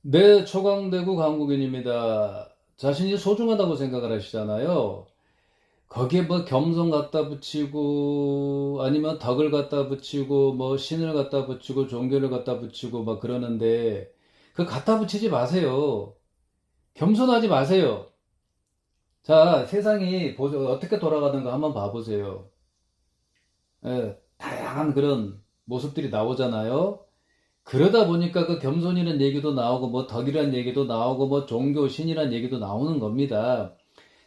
네, 초강대구 강국인입니다. 자신이 소중하다고 생각을 하시잖아요. 거기에 뭐 겸손 갖다 붙이고, 아니면 덕을 갖다 붙이고, 뭐 신을 갖다 붙이고, 종교를 갖다 붙이고, 막 그러는데, 그 갖다 붙이지 마세요. 겸손하지 마세요. 자, 세상이 어떻게 돌아가는가 한번 봐보세요. 다양한 그런 모습들이 나오잖아요. 그러다 보니까 그 겸손이라는 얘기도 나오고 뭐 덕이라는 얘기도 나오고 뭐 종교 신이라는 얘기도 나오는 겁니다.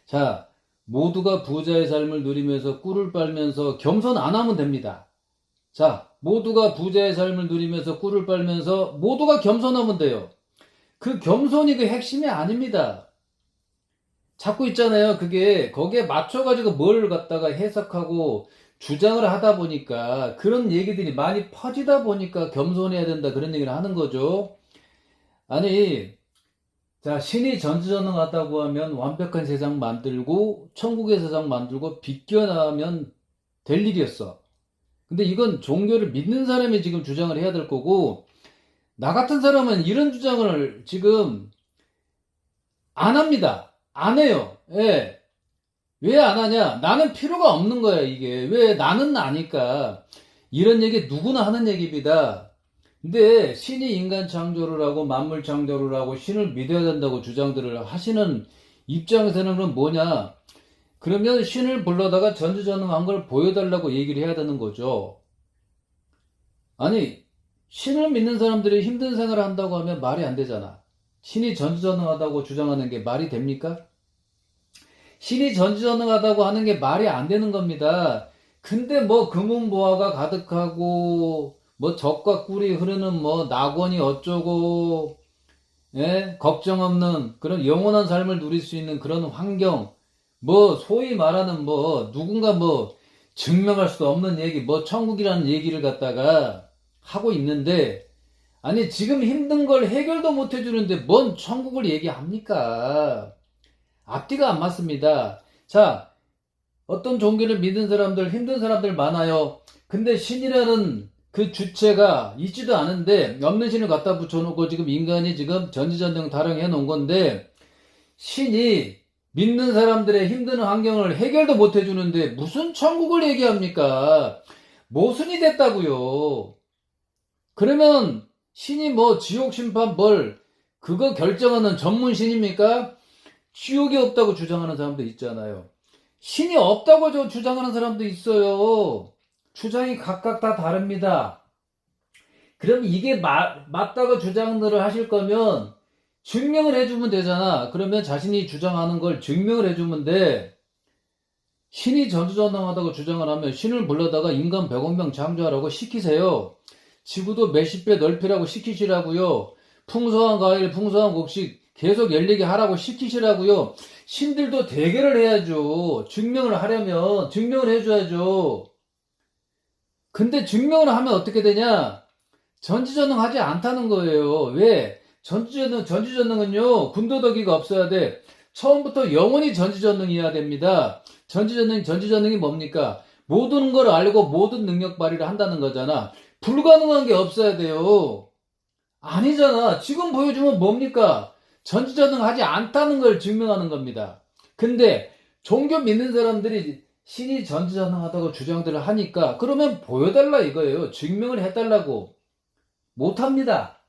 자, 모두가 부자의 삶을 누리면서 꿀을 빨면서 겸손 안 하면 됩니다. 자, 모두가 부자의 삶을 누리면서 꿀을 빨면서 모두가 겸손하면 돼요. 그 겸손이 그 핵심이 아닙니다. 자꾸 있잖아요. 그게 거기에 맞춰가지고 뭘 갖다가 해석하고 주장을 하다 보니까 그런 얘기들이 많이 퍼지다 보니까 겸손해야 된다 그런 얘기를 하는 거죠. 아니, 자, 신이 전지전능하다고 하면 완벽한 세상 만들고 천국의 세상 만들고 비껴나면 될 일이었어. 근데 이건 종교를 믿는 사람이 지금 주장을 해야 될 거고 나 같은 사람은 이런 주장을 지금 안 합니다. 안 해요. 예. 왜 안 하냐? 나는 필요가 없는 거야, 이게. 왜 나는 아니까. 이런 얘기 누구나 하는 얘기입니다. 근데 신이 인간 창조를 하고 만물 창조를 하고 신을 믿어야 된다고 주장들을 하시는 입장에서는 그럼 뭐냐? 그러면 신을 불러다가 전지전능한 걸 보여달라고 얘기를 해야 되는 거죠. 아니, 신을 믿는 사람들이 힘든 생활을 한다고 하면 말이 안 되잖아. 신이 전지전능하다고 주장하는 게 말이 됩니까? 신이 전지전능하다고 하는 게 말이 안 되는 겁니다. 근데 뭐 금은보화가 가득하고 뭐 적과 꿀이 흐르는 뭐 낙원이 어쩌고 걱정 없는 그런 영원한 삶을 누릴 수 있는 그런 환경 뭐 소위 말하는 뭐 누군가 뭐 증명할 수 없는 얘기 뭐 천국이라는 얘기를 갖다가 하고 있는데 아니 지금 힘든 걸 해결도 못 해주는데 뭔 천국을 얘기합니까? 앞뒤가 안 맞습니다. 자, 어떤 종교를 믿는 사람들, 힘든 사람들 많아요. 근데 신이라는 그 주체가 있지도 않은데 없는 신을 갖다 붙여놓고 지금 인간이 지금 전지전능 타령해 놓은 건데 신이 믿는 사람들의 힘든 환경을 해결도 못 해주는데 무슨 천국을 얘기합니까? 모순이 됐다고요. 그러면 신이 뭐 지옥 심판 벌 그거 결정하는 전문 신입니까? 지옥이 없다고 주장하는 사람도 있잖아요. 신이 없다고 주장하는 사람도 있어요. 주장이 각각 다 다릅니다. 그럼 이게 맞다고 주장들을 하실 거면 증명을 해주면 되잖아. 그러면 자신이 주장하는 걸 증명을 해주면 돼. 신이 전지전능하다고 주장을 하면 신을 불러다가 인간 100억 명 창조하라고 시키세요. 지구도 몇십 배 넓히라고 시키시라고요. 풍성한 과일, 풍성한 곡식 계속 열리게 하라고 시키시라고요. 신들도 대결을 해야죠. 증명을 하려면 증명을 해줘야죠. 근데 증명을 하면 어떻게 되냐? 전지전능하지 않다는 거예요. 왜? 전지전능은요, 군더더기가 없어야 돼. 처음부터 영원히 전지전능이어야 됩니다. 전지전능이 뭡니까? 모든 걸 알고 모든 능력 발휘를 한다는 거잖아. 불가능한 게 없어야 돼요. 아니잖아. 지금 보여주면 뭡니까? 전지전능하지 않다는 걸 증명하는 겁니다. 근데 종교 믿는 사람들이 신이 전지전능하다고 주장들을 하니까 그러면 보여달라 이거예요. 증명을 해달라고. 못합니다.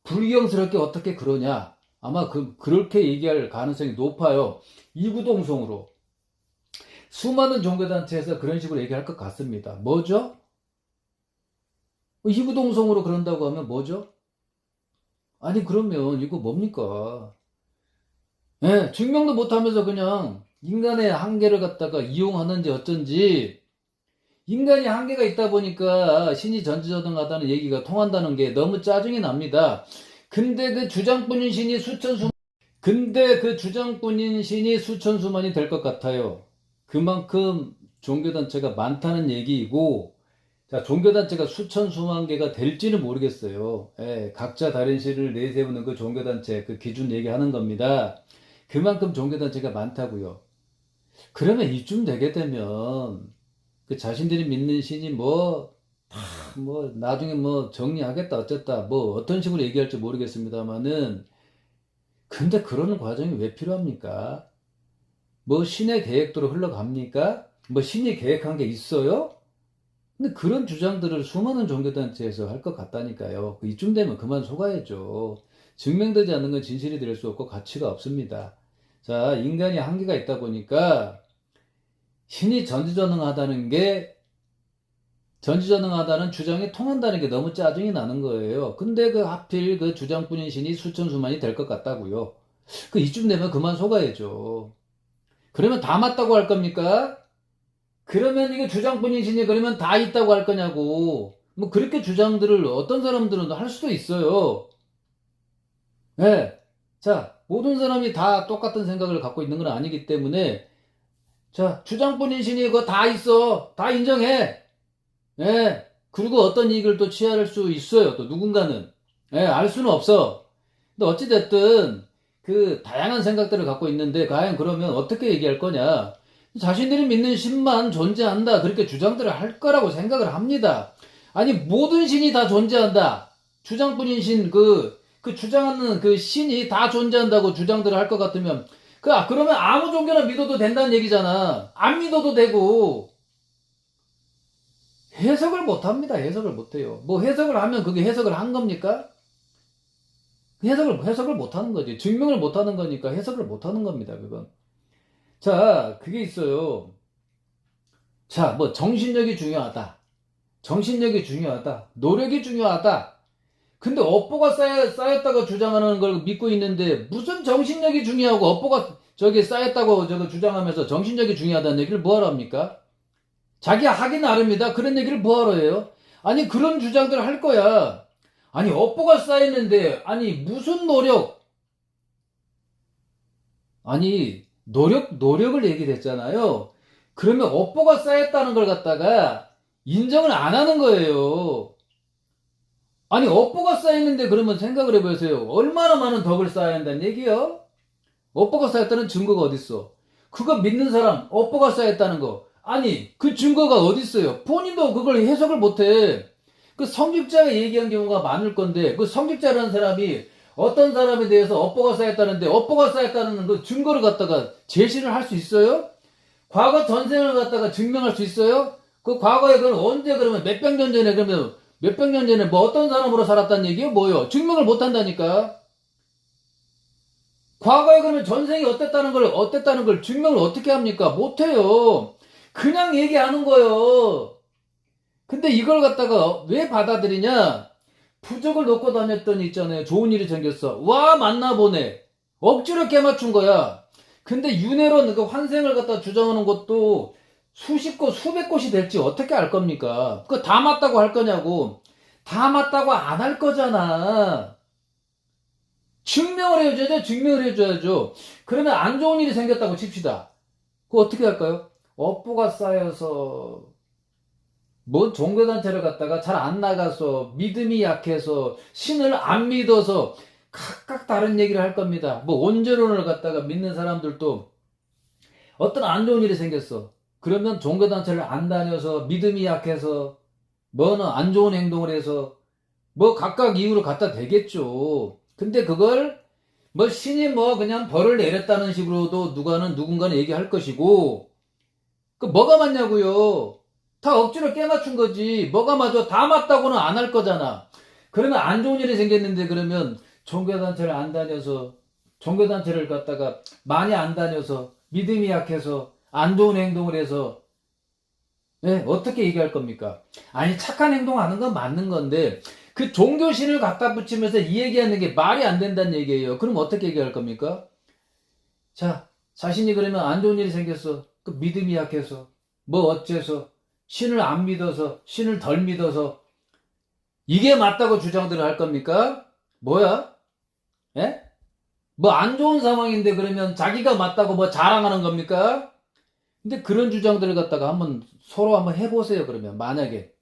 불경스럽게 어떻게 그러냐. 아마 그렇게 얘기할 가능성이 높아요. 이구동성으로. 수많은 종교단체에서 그런 식으로 얘기할 것 같습니다. 뭐죠? 이구동성으로 그런다고 하면 뭐죠? 아니 그러면 이거 뭡니까? 예, 증명도 못하면서 그냥 인간의 한계를 갖다가 이용하는지 어쩐지 인간이 한계가 있다 보니까 신이 전지전능하다는 얘기가 통한다는 게 너무 짜증이 납니다. 근데 그 주장뿐인 신이 수천 수만이 될 것 같아요. 그만큼 종교단체가 많다는 얘기이고 자, 종교단체가 수천 수만 개가 될지는 모르겠어요. 예, 각자 다른 실을 내세우는 그 종교단체, 그 기준 얘기하는 겁니다. 그만큼 종교단체가 많다고요. 그러면 이쯤 되게 되면 그 자신들이 믿는 신이 나중에 뭐 정리하겠다, 어쨌다, 뭐 어떤 식으로 얘기할지 모르겠습니다만은 근데 그런 과정이 왜 필요합니까? 뭐 신의 계획대로 흘러갑니까? 뭐 신이 계획한 게 있어요? 근데 그런 주장들을 수많은 종교단체에서 할 것 같다니까요. 이쯤 되면 그만 속아야죠. 증명되지 않는 건 진실이 될 수 없고 가치가 없습니다. 자, 인간이 한계가 있다 보니까 신이 전지전능하다는 주장이 통한다는 게 너무 짜증이 나는 거예요. 근데 그 하필 그 주장뿐인 신이 수천수만이 될 것 같다고요. 이쯤 되면 그만 속아야죠. 그러면 다 맞다고 할 겁니까? 그러면 이게 주장뿐인 신이 그러면 다 있다고 할 거냐고. 뭐 그렇게 주장들을 어떤 사람들은 할 수도 있어요. 예. 자, 모든 사람이 다 똑같은 생각을 갖고 있는 건 아니기 때문에 자, 주장뿐인 신이 그거 다 있어. 다 인정해. 예. 그리고 어떤 이익을 또 취할 수 있어요. 또 누군가는. 예, 알 수는 없어. 근데 어찌됐든 그 다양한 생각들을 갖고 있는데 과연 그러면 어떻게 얘기할 거냐? 자신들이 믿는 신만 존재한다. 그렇게 주장들을 할 거라고 생각을 합니다. 아니, 모든 신이 다 존재한다. 주장뿐인 신, 그 주장하는 그 신이 다 존재한다고 주장들을 할 것 같으면, 그러면 아무 종교나 믿어도 된다는 얘기잖아. 안 믿어도 되고, 해석을 못 합니다. 해석을 못 해요. 뭐 해석을 하면 그게 해석을 한 겁니까? 해석을 못 하는 거지. 증명을 못 하는 거니까 해석을 못 하는 겁니다. 그건. 자, 그게 있어요. 자, 뭐 정신력이 중요하다. 정신력이 중요하다. 노력이 중요하다. 근데 업보가 쌓였다고 주장하는 걸 믿고 있는데 무슨 정신력이 중요하고 업보가 저기 쌓였다고 저거 주장하면서 정신력이 중요하다는 얘기를 뭐하러 합니까? 자기 하기 나름이다. 그런 얘기를 뭐하러 해요? 아니 그런 주장들 할 거야. 아니 업보가 쌓였는데 아니 무슨 노력? 아니 노력을 얘기를 했잖아요. 그러면 업보가 쌓였다는 걸 갖다가 인정을 안 하는 거예요. 아니 업보가 쌓이는데 그러면 생각을 해보세요. 얼마나 많은 덕을 쌓아야 한다는 얘기요? 업보가 쌓였다는 증거가 어딨어? 그거 믿는 사람 업보가 쌓였다는 거 아니 그 증거가 어딨어요? 본인도 그걸 해석을 못해. 그 성직자가 얘기한 경우가 많을 건데 그 성직자라는 사람이 어떤 사람에 대해서 업보가 쌓였다는데 업보가 쌓였다는 그 증거를 갖다가 제시를 할 수 있어요? 과거 전생을 갖다가 증명할 수 있어요? 그 과거에 그럼 언제 그러면 몇백 년 전에 그러면 몇백 년 전에 뭐 어떤 사람으로 살았다는 얘기요? 뭐요? 증명을 못 한다니까. 과거에 그러면 전생이 어땠다는 걸 증명을 어떻게 합니까? 못 해요. 그냥 얘기하는 거예요. 근데 이걸 갖다가 왜 받아들이냐? 부적을 놓고 다녔더니 있잖아요. 좋은 일이 생겼어. 와, 맞나 보네. 억지로 깨맞춘 거야. 근데 윤회론 그 환생을 갖다 주장하는 것도 수십 곳, 수백 곳이 될지 어떻게 알 겁니까? 그거 다 맞다고 할 거냐고. 다 맞다고 안 할 거잖아. 증명을 해줘야죠. 증명을 해줘야죠. 그러면 안 좋은 일이 생겼다고 칩시다. 그거 어떻게 할까요? 업보가 쌓여서 뭐 종교단체를 갖다가 잘 안 나가서 믿음이 약해서 신을 안 믿어서 각각 다른 얘기를 할 겁니다. 뭐 원죄론을 갖다가 믿는 사람들도 어떤 안 좋은 일이 생겼어. 그러면 종교단체를 안 다녀서 믿음이 약해서 뭐는 안 좋은 행동을 해서 뭐 각각 이유를 갖다 대겠죠. 근데 그걸 뭐 신이 뭐 그냥 벌을 내렸다는 식으로도 누군가는 얘기할 것이고 그 뭐가 맞냐고요. 다 억지로 깨맞춘 거지. 뭐가 맞아? 다 맞다고는 안 할 거잖아. 그러면 안 좋은 일이 생겼는데 그러면 종교단체를 안 다녀서 종교단체를 갖다가 많이 안 다녀서 믿음이 약해서 안 좋은 행동을 해서 네, 어떻게 얘기할 겁니까? 아니 착한 행동하는 건 맞는 건데 그 종교신을 갖다 붙이면서 이 얘기하는 게 말이 안 된다는 얘기예요. 그럼 어떻게 얘기할 겁니까? 자, 자신이 그러면 안 좋은 일이 생겼어. 그 믿음이 약해서 뭐 어째서 신을 안 믿어서 신을 덜 믿어서 이게 맞다고 주장들을 할 겁니까? 뭐야? 예? 뭐 안 좋은 상황인데 그러면 자기가 맞다고 뭐 자랑하는 겁니까? 근데 그런 주장들을 갖다가 서로 한번 해보세요. 그러면 만약에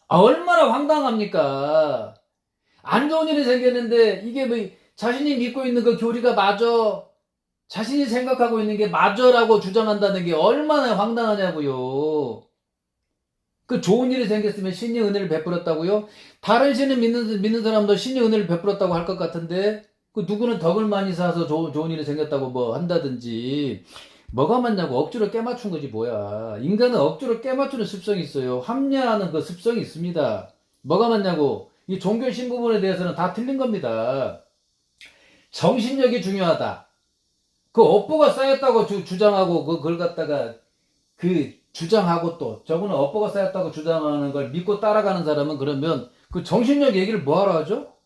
얼마나 황당합니까? 안 좋은 일이 생겼는데 이게 뭐 자신이 믿고 있는 그 교리가 맞아. 자신이 생각하고 있는 게 맞아라고 주장한다는 게 얼마나 황당하냐고요. 그 좋은 일이 생겼으면 신이 은혜를 베풀었다고요? 다른 신을 믿는 사람도 신이 은혜를 베풀었다고 할 것 같은데 그 누구는 덕을 많이 쌓아서 좋은 일이 생겼다고 뭐 한다든지 뭐가 맞냐고 억지로 깨맞춘 거지 뭐야. 인간은 억지로 깨맞추는 습성이 있어요. 합리화하는 그 습성이 있습니다. 뭐가 맞냐고. 이 종교 신부분에 대해서는 다 틀린 겁니다. 정신력이 중요하다. 그 업보가 쌓였다고 주장하고 그걸 갖다가 그 주장하고 또 저거는 업보가 쌓였다고 주장하는 걸 믿고 따라가는 사람은 그러면 그 정신력 얘기를 뭐하러 하죠?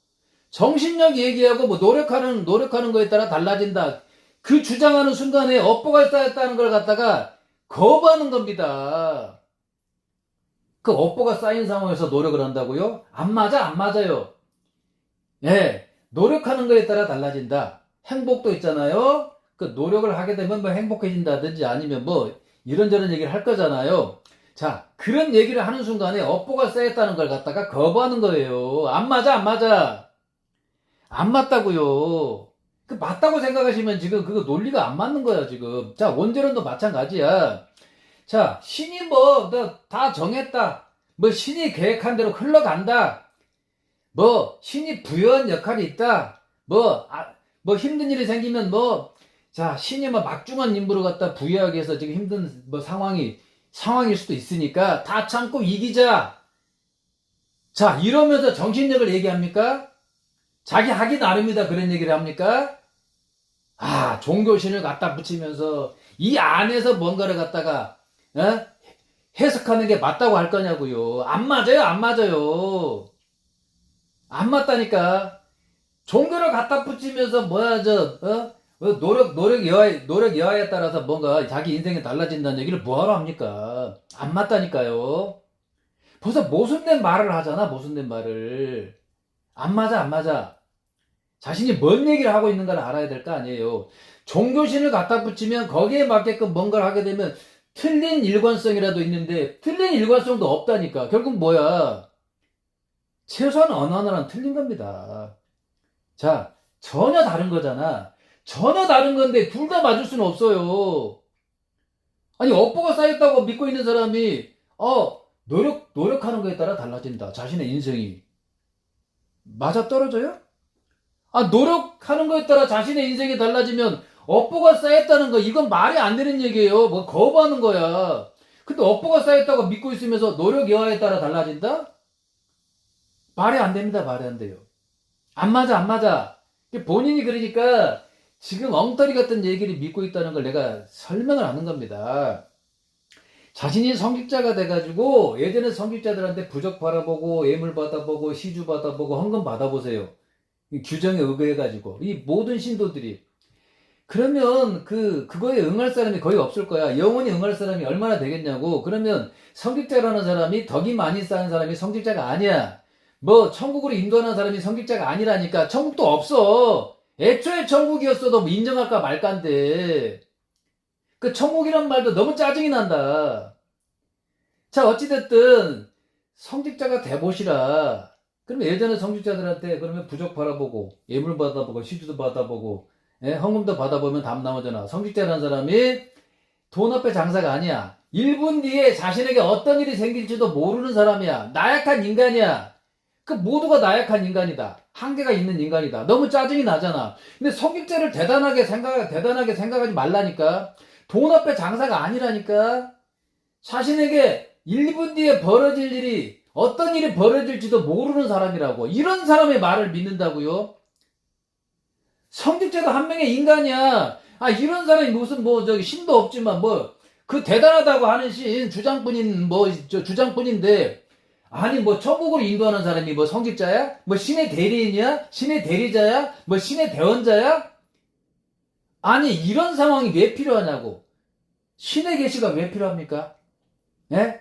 정신력 얘기하고 뭐 노력하는 거에 따라 달라진다. 그 주장하는 순간에 업보가 쌓였다는 걸 갖다가 거부하는 겁니다. 그 업보가 쌓인 상황에서 노력을 한다고요? 안 맞아, 안 맞아요. 예, 노력하는 거에 따라 달라진다. 행복도 있잖아요. 그 노력을 하게 되면 뭐 행복해진다든지 아니면 뭐 이런저런 얘기를 할 거잖아요. 자, 그런 얘기를 하는 순간에 업보가 쌓였다는 걸 갖다가 거부하는 거예요. 안 맞아, 안 맞아. 안 맞다고요. 그 맞다고 생각하시면 지금 그거 논리가 안 맞는 거야, 지금. 자, 원죄론도 마찬가지야. 자, 신이 뭐, 다 정했다. 뭐, 신이 계획한 대로 흘러간다. 뭐, 신이 부여한 역할이 있다. 뭐 힘든 일이 생기면 뭐, 자, 신이 뭐 막중한 임무를 갖다 부여하기 위해서 지금 힘든 뭐 상황일 수도 있으니까 다 참고 이기자. 자, 이러면서 정신력을 얘기합니까? 자기 하기 나름이다 그런 얘기를 합니까? 아, 종교신을 갖다 붙이면서 이 안에서 뭔가를 갖다가 어? 해석하는 게 맞다고 할 거냐고요. 안 맞아요, 안 맞아요. 안 맞다니까. 종교를 갖다 붙이면서 노력 여하에 따라서 뭔가 자기 인생이 달라진다는 얘기를 뭐하러 합니까? 안 맞다니까요. 벌써 모순된 말을 하잖아, 모순된 말을. 안 맞아, 안 맞아. 자신이 뭔 얘기를 하고 있는가를 알아야 될 거 아니에요. 종교신을 갖다 붙이면 거기에 맞게끔 뭔가를 하게 되면 틀린 일관성이라도 있는데 틀린 일관성도 없다니까. 결국 뭐야? 최소한 어느 하나는 틀린 겁니다. 자, 전혀 다른 거잖아. 전혀 다른 건데 둘 다 맞을 수는 없어요. 아니, 업보가 쌓였다고 믿고 있는 사람이 노력하는 거에 따라 달라진다. 자신의 인생이. 맞아 떨어져요? 아, 노력하는 거에 따라 자신의 인생이 달라지면 업보가 쌓였다는 거, 이건 말이 안 되는 얘기예요. 뭐 거부하는 거야. 근데 업보가 쌓였다고 믿고 있으면서 노력 여하에 따라 달라진다? 말이 안 됩니다. 말이 안 돼요. 안 맞아, 안 맞아. 본인이 그러니까 지금 엉터리 같은 얘기를 믿고 있다는 걸 내가 설명을 하는 겁니다. 자신이 성직자가 돼가지고 예전에 성직자들한테 부적 바라보고 예물 받아보고 시주 받아보고 헌금 받아보세요. 규정에 의거해가지고 이 모든 신도들이 그러면 그거에 응할 사람이 거의 없을 거야. 영원히 응할 사람이 얼마나 되겠냐고. 그러면 성직자라는 사람이 덕이 많이 쌓은 사람이 성직자가 아니야. 뭐 천국으로 인도하는 사람이 성직자가 아니라니까. 천국도 없어. 애초에 천국이었어도 뭐 인정할까 말까인데 그 천국이란 말도 너무 짜증이 난다. 자, 어찌됐든 성직자가 돼보시라. 그러면 예전에 성직자들한테 그러면 부적 바라보고 예물 받아보고 시주도 받아보고 헌금도 받아보면 답 나오잖아. 성직자라는 사람이 돈 앞에 장사가 아니야. 1분 뒤에 자신에게 어떤 일이 생길지도 모르는 사람이야. 나약한 인간이야. 그 모두가 나약한 인간이다. 한계가 있는 인간이다. 너무 짜증이 나잖아. 근데 성직자를 대단하게 생각하지 말라니까. 돈 앞에 장사가 아니라니까. 자신에게 1분 뒤에 벌어질 일이 어떤 일이 벌어질지도 모르는 사람이라고. 이런 사람의 말을 믿는다고요? 성직자도 한 명의 인간이야. 아, 이런 사람이 무슨 신도 없지만 그 대단하다고 하는 신 주장꾼인데 아니 천국으로 인도하는 사람이 성직자야? 신의 대리인이야? 신의 대리자야? 신의 대원자야? 아니, 이런 상황이 왜 필요하냐고. 신의 계시가 왜 필요합니까? 예?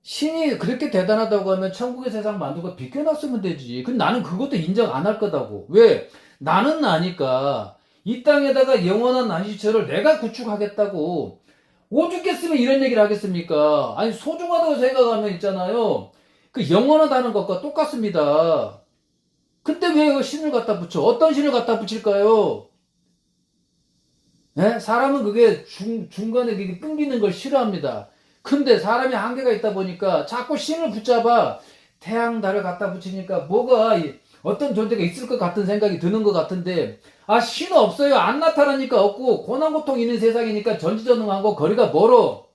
신이 그렇게 대단하다고 하면 천국의 세상 만두가 비껴놨으면 되지. 근데 나는 그것도 인정 안 할 거다고. 왜? 나는 나니까 이 땅에다가 영원한 안식처를 내가 구축하겠다고. 오죽했으면 이런 얘기를 하겠습니까? 아니, 소중하다고 생각하면 있잖아요. 그 영원하다는 것과 똑같습니다. 근데 왜 그 신을 갖다 붙여? 어떤 신을 갖다 붙일까요? 예? 사람은 그게 중간에 그게 끊기는 걸 싫어합니다. 근데 사람이 한계가 있다 보니까 자꾸 신을 붙잡아. 태양, 달을 갖다 붙이니까 뭐가 어떤 존재가 있을 것 같은 생각이 드는 것 같은데, 아, 신은 없어요. 안 나타나니까 없고, 고난고통 있는 세상이니까 전지전능하고 거리가 멀어.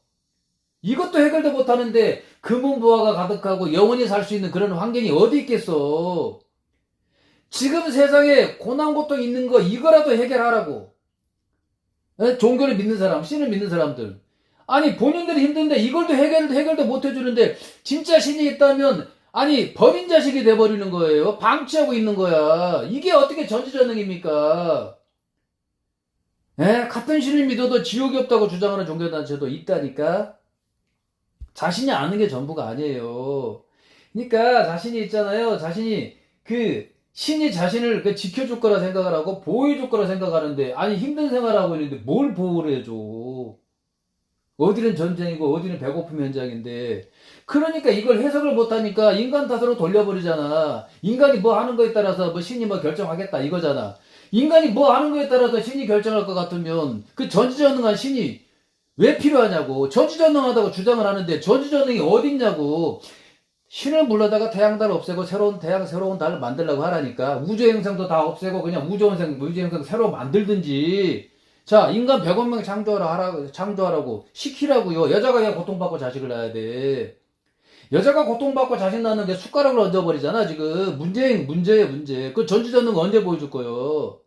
이것도 해결도 못하는데, 금은부화가 가득하고 영원히 살 수 있는 그런 환경이 어디 있겠어. 지금 세상에 고난고통 있는 거 이거라도 해결하라고. 에? 종교를 믿는 사람, 신을 믿는 사람들. 아니, 본인들이 힘든데 이걸도 해결도 못 해주는데, 진짜 신이 있다면, 아니, 버린 자식이 돼버리는 거예요. 방치하고 있는 거야. 이게 어떻게 전지전능입니까? 에? 같은 신을 믿어도 지옥이 없다고 주장하는 종교단체도 있다니까? 자신이 아는 게 전부가 아니에요. 그러니까 자신이 있잖아요. 자신이 신이 자신을 지켜줄 거라 생각을 하고 보호해줄 거라 생각하는데, 아니, 힘든 생활하고 있는데 뭘 보호를 해줘. 어디는 전쟁이고 어디는 배고픔 현장인데. 그러니까 이걸 해석을 못하니까 인간 탓으로 돌려버리잖아. 인간이 뭐 하는 거에 따라서 뭐 신이 뭐 결정하겠다 이거잖아. 인간이 뭐 하는 거에 따라서 신이 결정할 것 같으면 그 전지전능한 신이 왜 필요하냐고. 전지전능하다고 주장을 하는데 전지전능이 어딨냐고. 신을 불러다가 태양달 없애고 새로운 태양, 새로운 달을 만들려고 하라니까. 우주행성도 다 없애고 그냥 우주행성 새로 만들든지. 자, 인간 100억 명 창조하라고 시키라고요. 여자가 왜 고통받고 자식을 낳아야 돼. 여자가 고통받고 자식 낳는 게 숟가락을 얹어버리잖아 지금. 문제예요 문제. 그 전지전능 언제 보여줄 거요.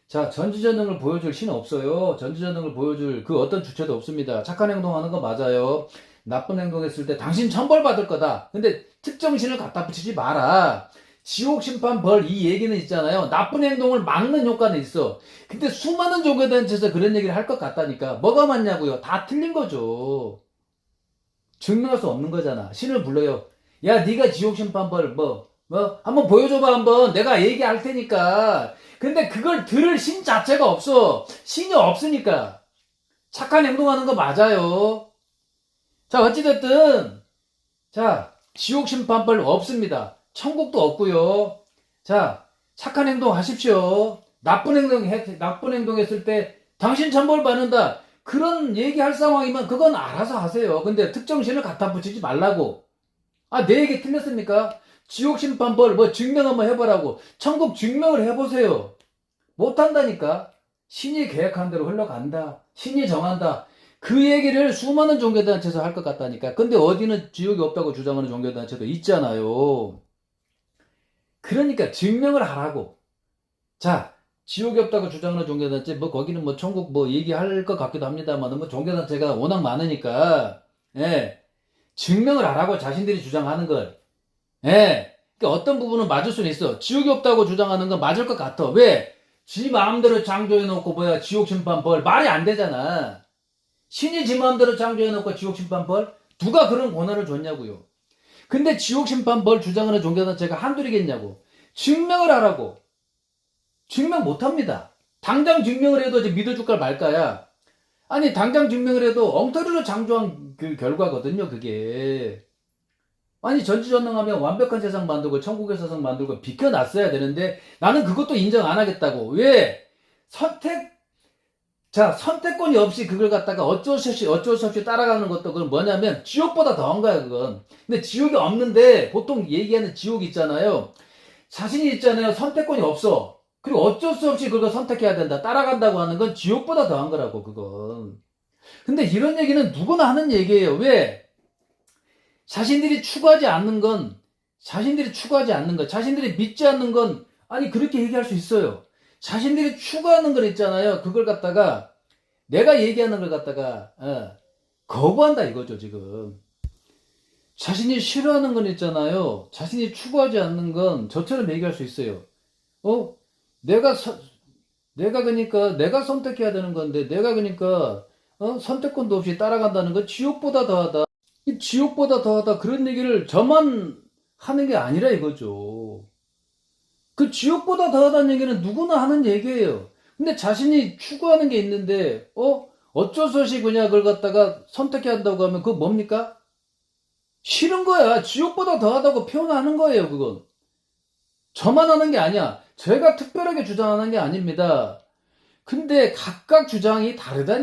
자, 전지전능을 보여줄 신은 없어요. 전지전능을 보여줄 그 어떤 주체도 없습니다. 착한 행동하는 거 맞아요. 나쁜 행동했을 때 당신 천벌 받을 거다. 근데 특정 신을 갖다 붙이지 마라. 지옥 심판 벌 이 얘기는 있잖아요. 나쁜 행동을 막는 효과는 있어. 근데 수많은 종교단체에서 그런 얘기를 할 것 같다니까. 뭐가 맞냐고요. 다 틀린 거죠. 증명할 수 없는 거잖아. 신을 불러요. 야, 네가 지옥 심판 벌 한번 보여줘봐 한번. 내가 얘기할 테니까. 근데 그걸 들을 신 자체가 없어. 신이 없으니까. 착한 행동하는 거 맞아요. 자, 어찌됐든, 자, 지옥 심판벌 없습니다. 천국도 없고요. 자, 착한 행동 하십시오. 나쁜 행동했을 때 당신 천벌 받는다. 그런 얘기할 상황이면 그건 알아서 하세요. 근데 특정 신을 갖다 붙이지 말라고. 아, 내 얘기 틀렸습니까? 지옥 심판벌 증명 한번 해보라고. 천국 증명을 해보세요. 못한다니까. 신이 계획한 대로 흘러간다. 신이 정한다. 그 얘기를 수많은 종교단체에서 할 것 같다니까. 근데 어디는 지옥이 없다고 주장하는 종교단체도 있잖아요. 그러니까 증명을 하라고. 자, 지옥이 없다고 주장하는 종교단체, 거기는 천국 얘기할 것 같기도 합니다만, 종교단체가 워낙 많으니까, 예, 증명을 하라고 자신들이 주장하는 걸. 예, 그러니까 어떤 부분은 맞을 수는 있어. 지옥이 없다고 주장하는 건 맞을 것 같아. 왜? 지 마음대로 창조해놓고 지옥 심판 벌 말이 안 되잖아. 신이 지 마음대로 창조해놓고 지옥 심판 벌? 누가 그런 권한을 줬냐고요. 근데 지옥 심판 벌 주장하는 종교단체가 한둘이겠냐고. 증명을 하라고. 증명 못합니다. 당장 증명을 해도 이제 믿어줄까 말까야. 아니, 당장 증명을 해도 엉터리로 창조한 그 결과거든요, 그게. 아니, 전지전능하면 완벽한 세상 만들고 천국의 세상 만들고 비켜놨어야 되는데 나는 그것도 인정 안 하겠다고. 왜? 선택권이 없이 그걸 갖다가 어쩔 수 없이 따라가는 것도 그건 뭐냐면 지옥보다 더한 거야, 그건. 근데 지옥이 없는데 보통 얘기하는 지옥이 있잖아요. 자신이 있잖아요. 선택권이 없어. 그리고 어쩔 수 없이 그걸 선택해야 된다. 따라간다고 하는 건 지옥보다 더한 거라고, 그건. 근데 이런 얘기는 누구나 하는 얘기예요. 왜? 자신들이 추구하지 않는 건, 자신들이 믿지 않는 건, 아니, 그렇게 얘기할 수 있어요. 자신들이 추구하는 걸 있잖아요. 그걸 갖다가, 내가 얘기하는 걸 갖다가, 거부한다 이거죠, 지금. 자신이 싫어하는 건 있잖아요. 자신이 추구하지 않는 건 저처럼 얘기할 수 있어요. 내가 그러니까 내가 선택해야 되는 건데, 내가 그러니까, 선택권도 없이 따라간다는 건 지옥보다 더하다. 이 지옥보다 더하다 그런 얘기를 저만 하는 게 아니라 이거죠. 그 지옥보다 더하다는 얘기는 누구나 하는 얘기예요. 근데 자신이 추구하는 게 있는데 어쩔 수 없이 그냥 그걸 갖다가 선택해야 한다고 하면 그거 뭡니까? 싫은 거야. 지옥보다 더하다고 표현하는 거예요, 그건. 저만 하는 게 아니야. 제가 특별하게 주장하는 게 아닙니다. 근데 각각 주장이 다르다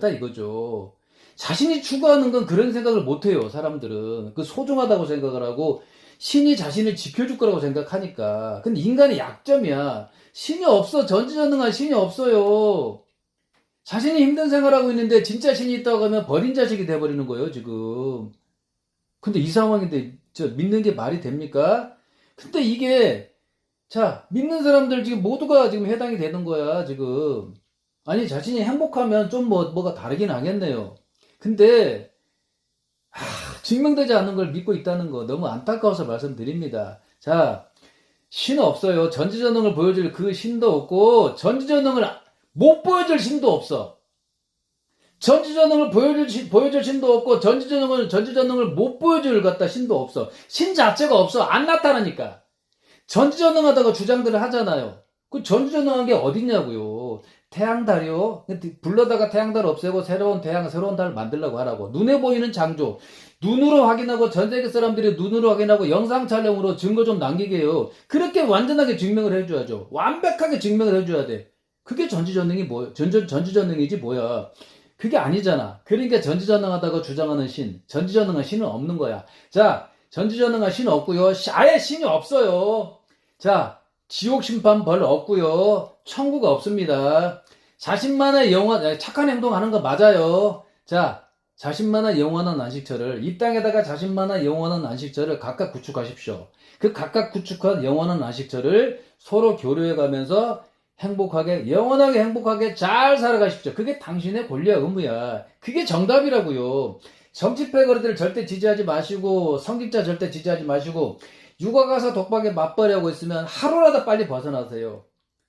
이거죠. 자신이 추구하는 건 그런 생각을 못 해요, 사람들은. 그 소중하다고 생각을 하고, 신이 자신을 지켜줄 거라고 생각하니까. 근데 인간의 약점이야. 신이 없어. 전지전능한 신이 없어요. 자신이 힘든 생활하고 있는데 진짜 신이 있다고 하면 버린 자식이 돼버리는 거예요, 지금. 근데 이 상황인데 저 믿는 게 말이 됩니까? 근데 이게 자, 믿는 사람들 지금 모두가 지금 해당이 되는 거야, 지금. 아니, 자신이 행복하면 좀 뭐가 다르긴 하겠네요. 근데 증명되지 않는 걸 믿고 있다는 거 너무 안타까워서 말씀드립니다. 자, 신 없어요. 전지전능을 보여줄 그 신도 없고 전지전능을 못 보여줄 신도 없어. 전지전능을 보여줄 신도 없고 전지전능을 못 보여줄 갖다 신도 없어. 신 자체가 없어. 안 나타나니까. 전지전능하다고 주장들을 하잖아요. 그 전지전능한 게 어딨냐고요. 태양달이요. 불러다가 태양달 없애고 새로운 달을 만들려고 하라고. 눈에 보이는 창조. 눈으로 확인하고 전 세계 사람들이 눈으로 확인하고 영상 촬영으로 증거 좀 남기게 해요. 그렇게 완전하게 증명을 해줘야죠. 완벽하게 증명을 해줘야 돼. 그게 전지전능이 전지전능이지 뭐야. 그게 아니잖아. 그러니까 전지전능하다고 주장하는 신. 전지전능한 신은 없는 거야. 자, 전지전능한 신은 없고요. 아예 신이 없어요. 자, 지옥 심판 벌 없고요. 천국 없습니다. 자신만의 착한 행동하는 거 맞아요. 자, 자신만의 영원한 안식처를 이 땅에다가 자신만의 영원한 안식처를 각각 구축하십시오. 그 각각 구축한 영원한 안식처를 서로 교류해가면서 영원하게 행복하게 잘 살아가십시오. 그게 당신의 권리와 의무야. 그게 정답이라고요. 정치 패거리들 절대 지지하지 마시고 성직자 절대 지지하지 마시고 육아가사 독박에 맞벌이하고 있으면 하루라도 빨리 벗어나세요.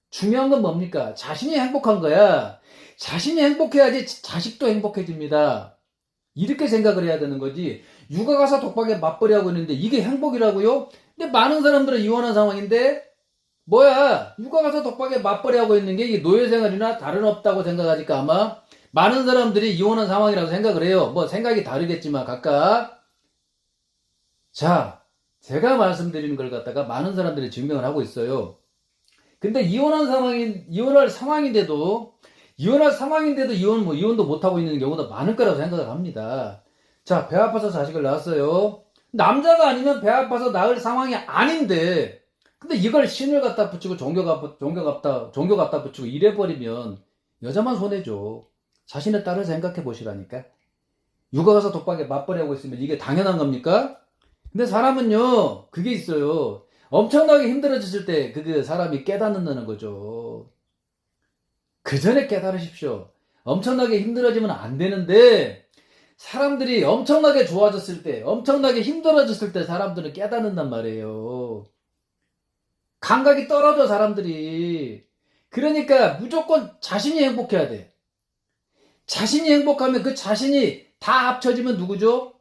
중요한 건 뭡니까? 자신이 행복한 거야. 자신이 행복해야지 자식도 행복해집니다. 이렇게 생각을 해야 되는 거지. 육아가사 독박에 맞벌이하고 있는데 이게 행복이라고요? 근데 많은 사람들은 이혼한 상황인데 뭐야, 육아가사 독박에 맞벌이하고 있는 게 이게 노예생활이나 다른 없다고 생각하니까 아마 많은 사람들이 이혼한 상황이라고 생각을 해요. 뭐 생각이 다르겠지만 각각. 자, 제가 말씀드리는 걸 갖다가 많은 사람들이 증명을 하고 있어요. 근데 이혼할 상황인데도 이혼도 못하고 있는 경우도 많을 거라고 생각을 합니다. 자, 배 아파서 자식을 낳았어요. 남자가 아니면 배 아파서 낳을 상황이 아닌데 근데 이걸 신을 갖다 붙이고 종교 갖다 붙이고 이래버리면 여자만 손해죠. 자신의 딸을 생각해 보시라니까. 육아가서 독박에 맞벌이하고 있으면 이게 당연한 겁니까? 근데 사람은요, 그게 있어요. 엄청나게 힘들어졌을 때 그 사람이 깨닫는다는 거죠. 그 전에 깨달으십시오. 엄청나게 힘들어지면 안 되는데 사람들이 엄청나게 좋아졌을 때, 엄청나게 힘들어졌을 때 사람들은 깨닫는단 말이에요. 감각이 떨어져 사람들이. 그러니까 무조건 자신이 행복해야 돼. 자신이 행복하면 그 자신이 다 합쳐지면 누구죠?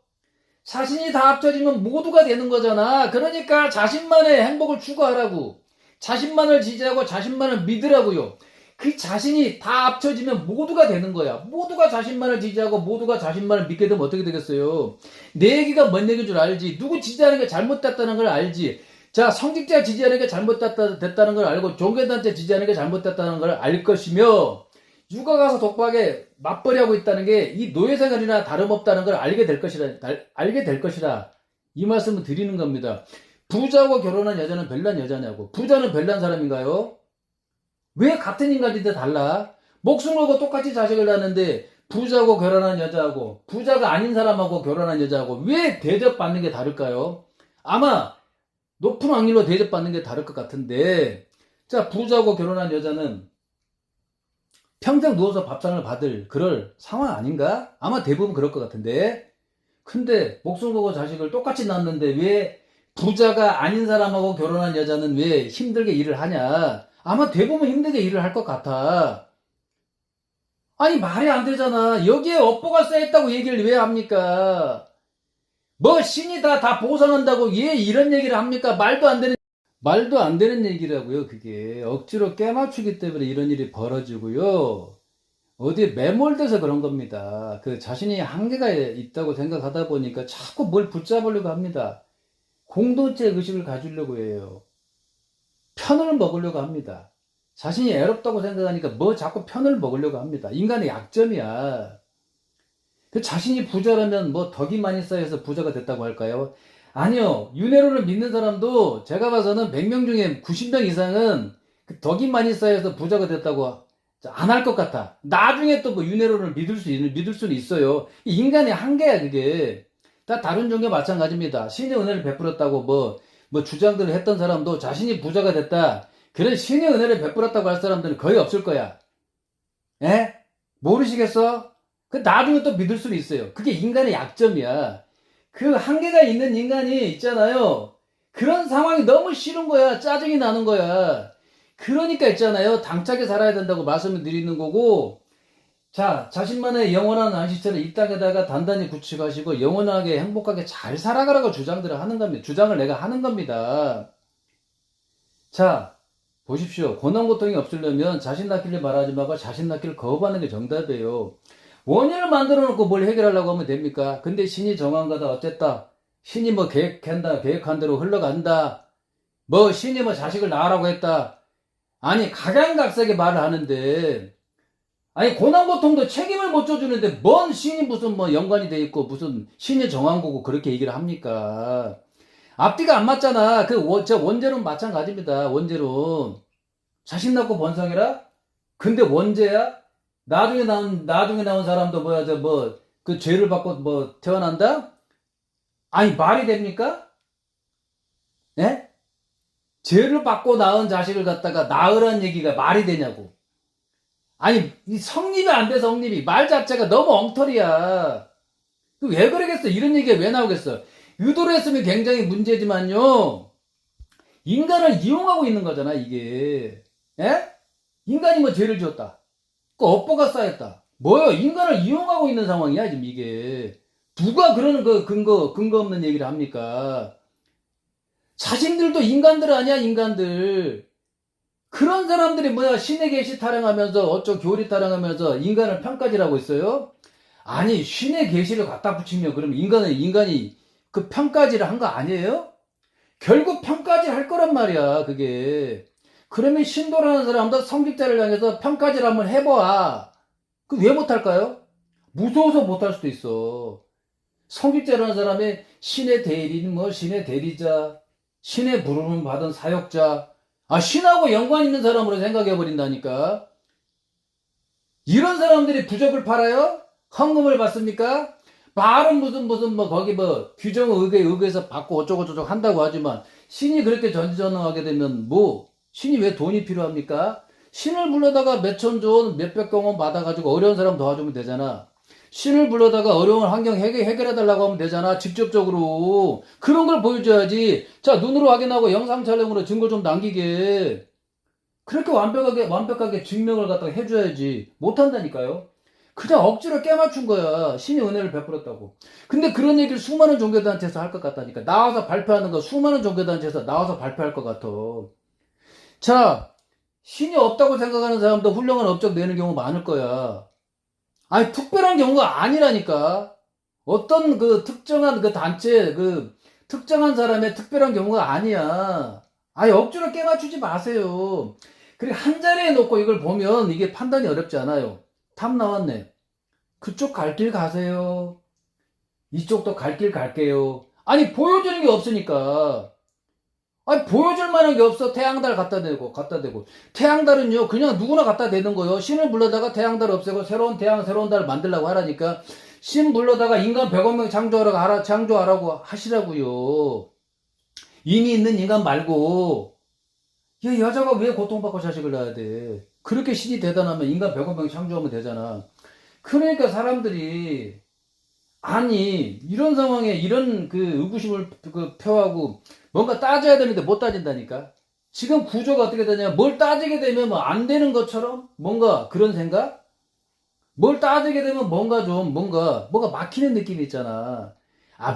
자신이 다 합쳐지면 모두가 되는 거잖아. 그러니까 자신만의 행복을 추구하라고. 자신만을 지지하고 자신만을 믿으라고요. 그 자신이 다 합쳐지면 모두가 되는 거야. 모두가 자신만을 지지하고 모두가 자신만을 믿게 되면 어떻게 되겠어요? 내 얘기가 뭔 얘기인 줄 알지. 누구 지지하는 게 잘못됐다는 걸 알지. 자, 성직자 지지하는 게 잘못됐다는 걸 알고 종교단체 지지하는 게 잘못됐다는 걸 알 것이며 육아가서 독박에 맞벌이하고 있다는 게 이 노예생활이나 다름없다는 걸 알게 될 것이라 이 말씀을 드리는 겁니다. 부자하고 결혼한 여자는 별난 여자냐고. 부자는 별난 사람인가요? 왜 같은 인간인데 달라? 목숨 걸고 똑같이 자식을 낳는데 부자하고 결혼한 여자하고 부자가 아닌 사람하고 결혼한 여자하고 왜 대접받는 게 다를까요? 아마 높은 확률로 대접받는 게 다를 것 같은데, 자, 부자하고 결혼한 여자는 평생 누워서 밥상을 받을 그럴 상황 아닌가? 아마 대부분 그럴 것 같은데. 근데 목숨 걸고 자식을 똑같이 낳는데 왜 부자가 아닌 사람하고 결혼한 여자는 왜 힘들게 일을 하냐? 아마 대부분 힘들게 일을 할 것 같아. 아니, 말이 안 되잖아. 여기에 업보가 쌓였다고 얘기를 왜 합니까? 뭐 신이 다 보상한다고 왜 이런 얘기를 합니까? 말도 안 되는 얘기라고요. 그게 억지로 깨맞추기 때문에 이런 일이 벌어지고요. 어디에 매몰돼서 그런 겁니다. 그 자신이 한계가 있다고 생각하다 보니까 자꾸 뭘 붙잡으려고 합니다. 공동체 의식을 가지려고 해요. 편을 먹으려고 합니다. 자신이 애롭다고 생각하니까 뭐 자꾸 편을 먹으려고 합니다. 인간의 약점이야. 그 자신이 부자라면 뭐 덕이 많이 쌓여서 부자가 됐다고 할까요? 아니요. 윤회론을 믿는 사람도 제가 봐서는 100명 중에 90명 이상은 그 덕이 많이 쌓여서 부자가 됐다고 안 할 것 같아. 나중에 또 뭐 윤회론을 믿을 수는 있어요. 이 인간의 한계야, 그게. 다 다른 종교 마찬가지입니다. 신의 은혜를 베풀었다고 뭐 주장들을 했던 사람도 자신이 부자가 됐다. 그런 신의 은혜를 베풀었다고 할 사람들은 거의 없을 거야. 에? 모르시겠어? 그 나중에 또 믿을 수는 있어요. 그게 인간의 약점이야. 그 한계가 있는 인간이 있잖아요. 그런 상황이 너무 싫은 거야. 짜증이 나는 거야. 그러니까 있잖아요. 당차게 살아야 된다고 말씀을 드리는 거고, 자, 자신만의 영원한 안식처를 이 땅에다가 단단히 구축하시고 영원하게 행복하게 잘 살아가라고 주장들을 하는 겁니다. 주장을 내가 하는 겁니다. 자, 보십시오. 고난고통이 없으려면 자신 낳기를 바라지 말고 자신 낳기를 거부하는 게 정답이에요. 원인을 만들어 놓고 뭘 해결하려고 하면 됩니까? 근데 신이 정한 거다. 어쨌다. 신이 뭐 계획한 대로 흘러간다. 뭐 신이 뭐 자식을 낳으라고 했다. 아니, 각양각색의 말을 하는데, 아니, 고난고통도 책임을 못 져주는데 뭔 신이 무슨 뭐 연관이 돼 있고 무슨 신이 정한 거고 그렇게 얘기를 합니까? 앞뒤가 안 맞잖아. 저 원죄론 마찬가지입니다. 원죄론. 자신 낳고 번성해라? 근데 원죄야? 나중에 나온 사람도 뭐야, 그 죄를 받고 뭐 태어난다? 아니, 말이 됩니까? 예? 죄를 받고 낳은 자식을 갖다가 낳으란 얘기가 말이 되냐고. 아니, 이 성립이 안 돼, 성립이. 말 자체가 너무 엉터리야. 왜 그러겠어? 이런 얘기가 왜 나오겠어? 유도를 했으면 굉장히 문제지만요. 인간을 이용하고 있는 거잖아, 이게. 예? 인간이 뭐 죄를 지었다. 그 업보가 쌓였다. 뭐요? 인간을 이용하고 있는 상황이야, 지금 이게. 누가 그러는 그 근거 없는 얘기를 합니까? 자신들도 인간들 아니야, 인간들. 그런 사람들이 뭐야, 신의 계시 타령하면서, 교리 타령하면서 인간을 평가질하고 있어요? 아니, 신의 계시를 갖다 붙이면 그럼 인간이 그 평가질을 한 거 아니에요? 결국 평가질 할 거란 말이야, 그게. 그러면 신도라는 사람도 성직자를 향해서 평가질 한번 해봐. 그 왜 못할까요? 무서워서 못할 수도 있어. 성직자라는 사람이 신의 대리인, 신의 대리자, 신의 부름을 받은 사역자, 신하고 연관 있는 사람으로 생각해버린다니까. 이런 사람들이 부적을 팔아요? 헌금을 받습니까? 말은 무슨 거기 규정 의거에서 받고 어쩌고저쩌고 한다고 하지만 신이 그렇게 전지전능하게 되면 신이 왜 돈이 필요합니까? 신을 불러다가 몇천 조, 몇백 경원 받아가지고 어려운 사람 도와주면 되잖아. 신을 불러다가 어려운 환경 해결해달라고 하면 되잖아. 직접적으로. 그런 걸 보여줘야지. 자, 눈으로 확인하고 영상 촬영으로 증거 좀 남기게. 그렇게 완벽하게 증명을 갖다가 해줘야지. 못한다니까요. 그냥 억지로 깨맞춘 거야. 신이 은혜를 베풀었다고. 근데 그런 얘기를 수많은 종교단체에서 할 것 같다니까. 나와서 발표하는 거 수많은 종교단체에서 나와서 발표할 것 같아. 자, 신이 없다고 생각하는 사람도 훌륭한 업적 내는 경우 많을 거야. 아니, 특별한 경우가 아니라니까. 어떤 그 특정한 그 단체, 그 특정한 사람의 특별한 경우가 아니야. 아니, 억지로 깨맞추지 마세요. 그리고 한 자리에 놓고 이걸 보면 이게 판단이 어렵지 않아요. 탑 나왔네. 그쪽 갈 길 가세요. 이쪽도 갈 길 갈게요. 아니, 보여주는 게 없으니까. 아니, 보여줄 만한 게 없어. 태양달 갖다 대고. 태양달은요, 그냥 누구나 갖다 대는 거예요. 신을 불러다가 태양달 없애고 새로운 태양, 새로운 달 만들라고 하라니까. 신 불러다가 인간 100억 명 창조하라고 하시라고요. 이미 있는 인간 말고. 야, 여자가 왜 고통받고 자식을 낳아야 돼? 그렇게 신이 대단하면 인간 100억 명 창조하면 되잖아. 그러니까 사람들이, 아니, 이런 상황에 이런 그 의구심을 표하고 뭔가 따져야 되는데 못 따진다니까. 지금 구조가 어떻게 되냐? 뭘 따지게 되면 뭐 안 되는 것처럼 뭔가 그런 생각? 뭘 따지게 되면 뭔가 막히는 느낌이 있잖아.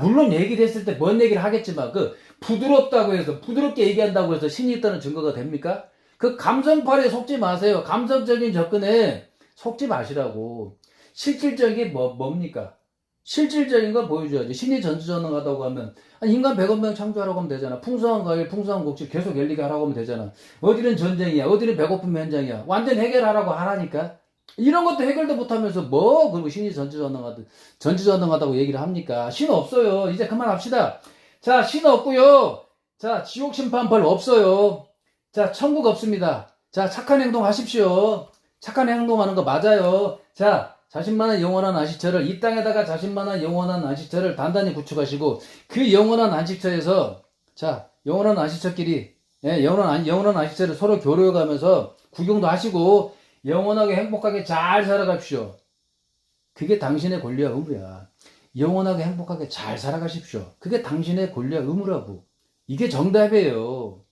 물론 얘기를 했을 때 뭔 얘기를 하겠지만 부드럽게 얘기한다고 해서 신이 있다는 증거가 됩니까? 그 감성팔이에 속지 마세요. 감성적인 접근에 속지 마시라고. 실질적인 뭡니까? 실질적인 거 보여줘야지. 신이 전지전능하다고 하면 인간 100억 명 창조하라고 하면 되잖아. 풍성한 과일, 풍성한 곡식 계속 열리게 하라고 하면 되잖아. 어디는 전쟁이야. 어디는 배고픔 현장이야. 완전 해결하라고 하라니까. 이런 것도 해결도 못하면서 그리고 신이 전지전능하다고 얘기를 합니까? 신 없어요. 이제 그만합시다. 자, 신 없고요. 자, 지옥 심판벌 없어요. 자, 천국 없습니다. 자, 착한 행동 하십시오. 착한 행동하는 거 맞아요. 자, 자신만의 영원한 안식처를 이 땅에다가 자신만의 영원한 안식처를 단단히 구축하시고 그 영원한 안식처에서 자, 영원한 안식처끼리 영원한 안식처를 서로 교류해가면서 구경도 하시고 영원하게 행복하게 잘 살아가십시오. 그게 당신의 권리와 의무야. 영원하게 행복하게 잘 살아가십시오. 그게 당신의 권리와 의무라고. 이게 정답이에요.